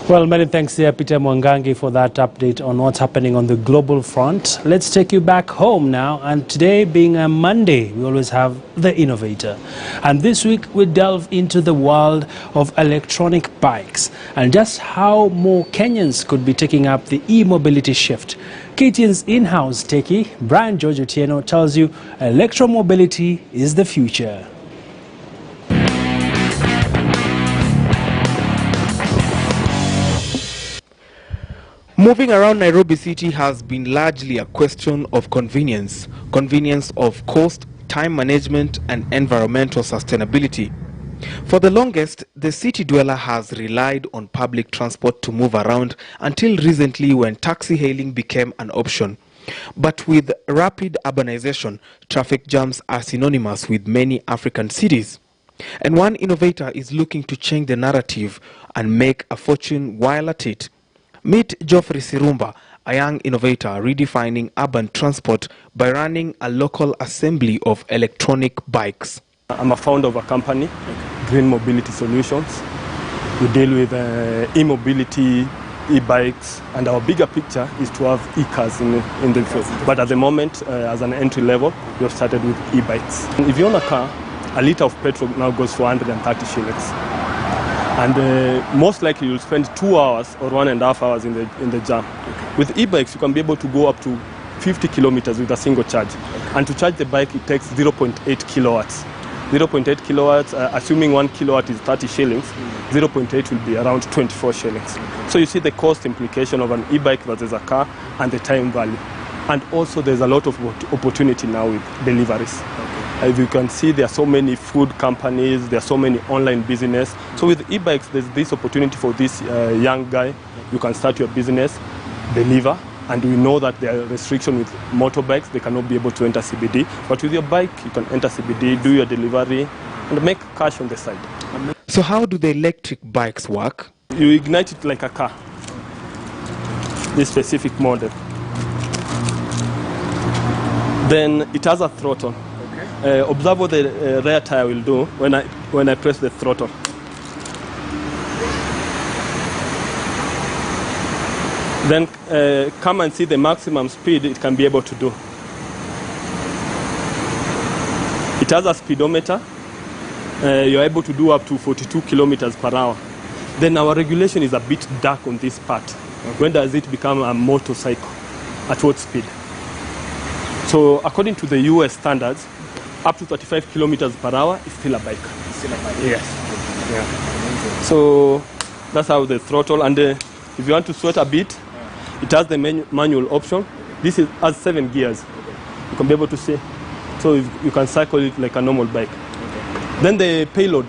Well, many thanks there, Peter Mwangangi, for that update on what's happening on the global front. Let's take you back home now. And today, being a Monday, we always have the Innovator. And this week, we delve into the world of electronic bikes and just how more Kenyans could be taking up the e-mobility shift. KTN's in-house techie, Brian George Otieno, tells you electromobility is the future. Moving around Nairobi City has been largely a question of convenience. Convenience of cost, time management, and environmental sustainability. For the longest, the city dweller has relied on public transport to move around until recently when taxi hailing became an option. But with rapid urbanization, traffic jams are synonymous with many African cities. And one innovator is looking to change the narrative and make a fortune while at it. Meet Geoffrey Sirumba, a young innovator redefining urban transport by running a local assembly of electronic bikes. I'm a founder of a company, Green Mobility Solutions. We deal with e-mobility, e-bikes, and our bigger picture is to have e-cars in the field. But at the moment, as an entry level, we have started with e-bikes. If you own a car, a litre of petrol now goes for 130 shillings. And most likely you'll spend 2 hours or 1.5 hours in the jam. Okay. With e-bikes, you can be able to go up to 50 kilometers with a single charge. Okay. And to charge the bike, it takes 0.8 kilowatts. 0.8 kilowatts, assuming 1 kilowatt is 30 shillings, 0.8 will be around 24 shillings. Okay. So you see the cost implication of an e-bike versus a car and the time value. And also there's a lot of opportunity now with deliveries. As you can see, there are so many food companies, there are so many online business. So with e-bikes, there's this opportunity for this young guy. You can start your business, deliver, and we know that there are restrictions with motorbikes. They cannot be able to enter CBD. But with your bike, you can enter CBD, do your delivery, and make cash on the side. So how do the electric bikes work? You ignite it like a car, this specific model. Then it has a throttle. Observe what the rear tire will do when I press the throttle. Then come and see the maximum speed it can be able to do. It has a speedometer. You're able to do up to 42 kilometers per hour. Then our regulation is a bit dark on this part. Okay. When does it become a motorcycle? At what speed? So according to the US standards, up to 35 kilometers per hour is still a bike. Still a bike? Yes. Yeah. So that's how the throttle, and if you want to sweat a bit, it has the manual option. This has 7 gears. You can be able to see. So you can cycle it like a normal bike. Okay. Then the payload,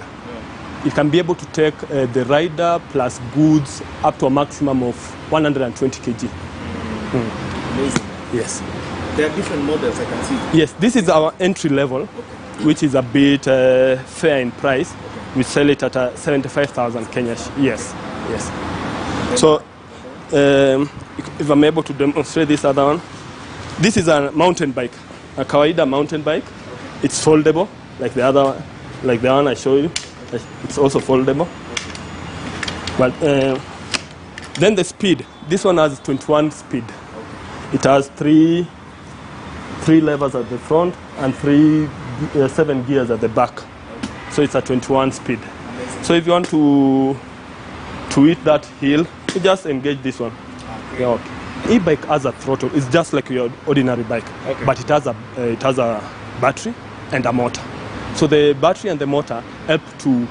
it can be able to take the rider plus goods up to a maximum of 120 kg. Amazing. Yes. There are different models I can see. Yes, this is our entry level, which is a bit fair in price. Okay. We sell it at 75,000 Kenya. Yes, yes. So, if I'm able to demonstrate this other one, this is a mountain bike, a kawaida mountain bike. It's foldable, like the other, like the one I showed you. It's also foldable. But then the speed. This one has 21 speed. It has three levers at the front and 7 gears at the back. So it's a 21 speed. Amazing. So if you want to hit that hill, you just engage this one. Okay. Yeah, okay. E-bike has a throttle. It's just like your ordinary bike, okay. But it has a battery and a motor. So the battery and the motor help to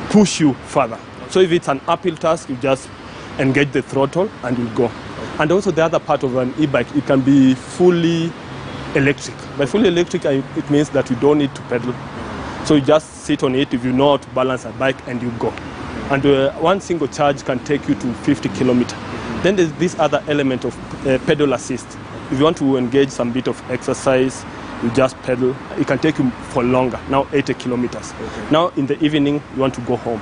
push you further. Okay. So if it's an uphill task, you just engage the throttle and you'll go. And also the other part of an e-bike, it can be fully electric. By fully electric, it means that you don't need to pedal. So you just sit on it if you know how to balance a bike and you go. And one single charge can take you to 50 kilometers. Then there's this other element of pedal assist. If you want to engage some bit of exercise, you just pedal. It can take you for longer, now 80 kilometers. Okay. Now in the evening, you want to go home.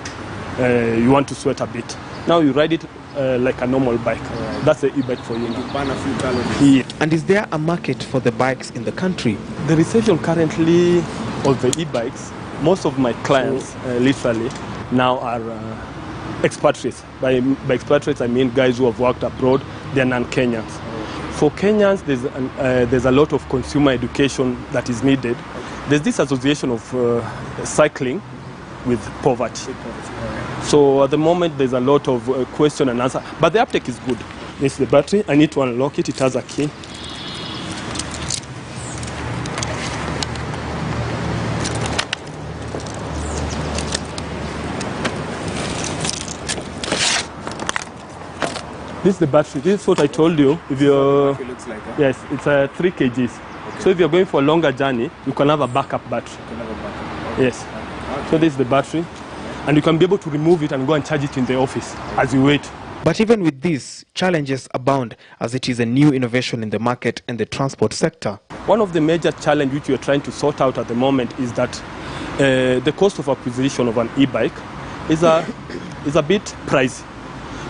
You want to sweat a bit. Now you ride it like a normal bike. Right. That's the e-bike for you You now. burn a few calories. Yeah. And is there a market for the bikes in the country? The reception currently of the e-bikes, most of my clients literally now are expatriates. By expatriates I mean guys who have worked abroad, they're non-Kenyans. For Kenyans, there's a lot of consumer education that is needed. There's this association of cycling with poverty. So at the moment there's a lot of question and answer, but the uptake is good. This is the battery. I need to unlock it. It has a key. This is the battery. This is what I told you. If you're, It looks like, huh? yes, it's 3 kgs. Okay. So if you're going for a longer journey, you can have a backup battery. Yes. Okay. So this is the battery, and you can be able to remove it and go and charge it in the office as you wait. But even with this, challenges abound as it is a new innovation in the market and the transport sector. One of the major challenges which we are trying to sort out at the moment is that the cost of acquisition of an e-bike is a bit pricey,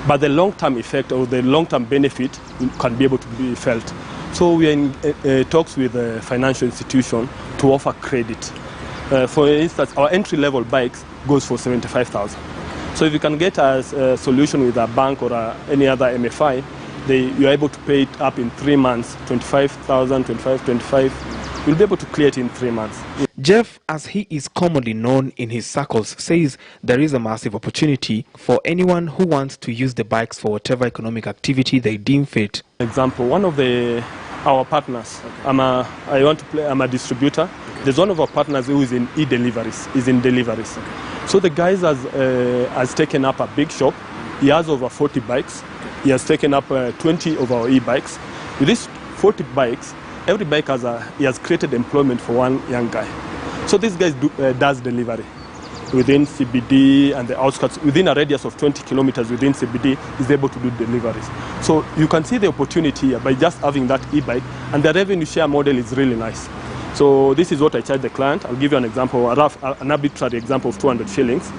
but the long-term effect or the long-term benefit can be able to be felt. So we are in talks with a financial institution to offer credit. For instance, our entry-level bikes goes for 75,000. So if you can get a solution with a bank or any other MFI, you're able to pay it up in 3 months, 25,000, 25. You'll be able to clear it in 3 months. Jeff, as he is commonly known in his circles, says there is a massive opportunity for anyone who wants to use the bikes for whatever economic activity they deem fit. Example, one of our partners, okay. I'm a distributor. Okay. There's one of our partners who is in e-deliveries, Okay. So the guy has taken up a big shop. He has over 40 bikes. He has taken up 20 of our e-bikes. With these 40 bikes, every bike he has created employment for one young guy. So this guy does delivery within CBD and the outskirts, within a radius of 20 kilometers within CBD, is able to do deliveries. So you can see the opportunity here by just having that e-bike, and the revenue share model is really nice. So this is what I charge the client. I'll give you an example, an arbitrary example of 200 shillings.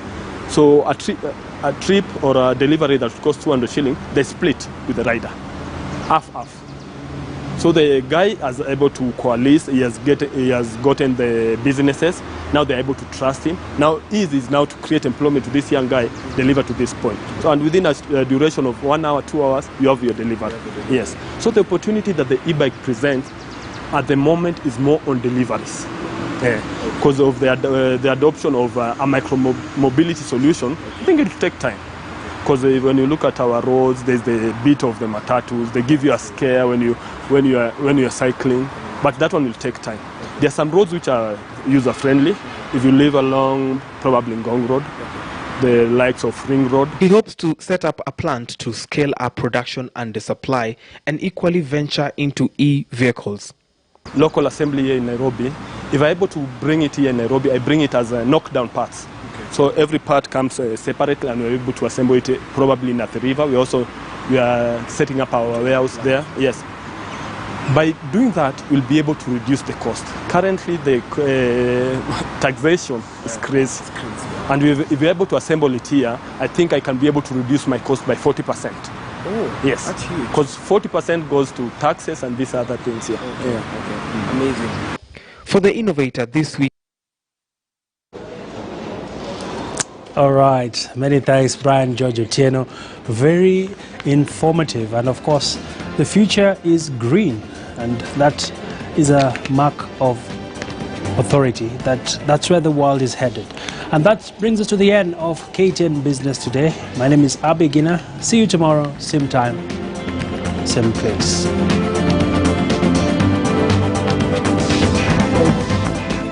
So a trip or a delivery that costs 200 shillings, they split with the rider, half. So the guy is able to coalesce, he has gotten the businesses, now they're able to trust him. Now easy is now to create employment to this young guy, deliver to this point. So and within a duration of 1 hour, 2 hours, you have your delivery. Yes. So the opportunity that the e-bike presents at the moment is more on deliveries. Because of the adoption of a micro-mobility solution, I think it will take time. Because when you look at our roads, there's the bit of the matatus. They give you a scare when you're cycling, but that one will take time. There are some roads which are user-friendly. If you live along probably Ngong Road, the likes of Ring Road. He hopes to set up a plant to scale up production and the supply, and equally venture into e-vehicles. Local assembly here in Nairobi, if I'm able to bring it here in Nairobi, I bring it as knockdown parts. So every part comes separately, and we're able to assemble it probably in Athi River. We are setting up our warehouse there. Yes. By doing that, we'll be able to reduce the cost. Currently, the taxation is crazy. And if we're able to assemble it here, I think I can be able to reduce my cost by 40%. Oh, yes. That's huge. Because 40% goes to taxes and these other things here. Okay, okay. Amazing. For the Innovator this week. All right, many thanks, Brian George Otieno. Very informative, and of course, the future is green, and that is a mark of authority. That's where the world is headed. And that brings us to the end of KTN Business today. My name is Abi Gina. See you tomorrow, same time, same place.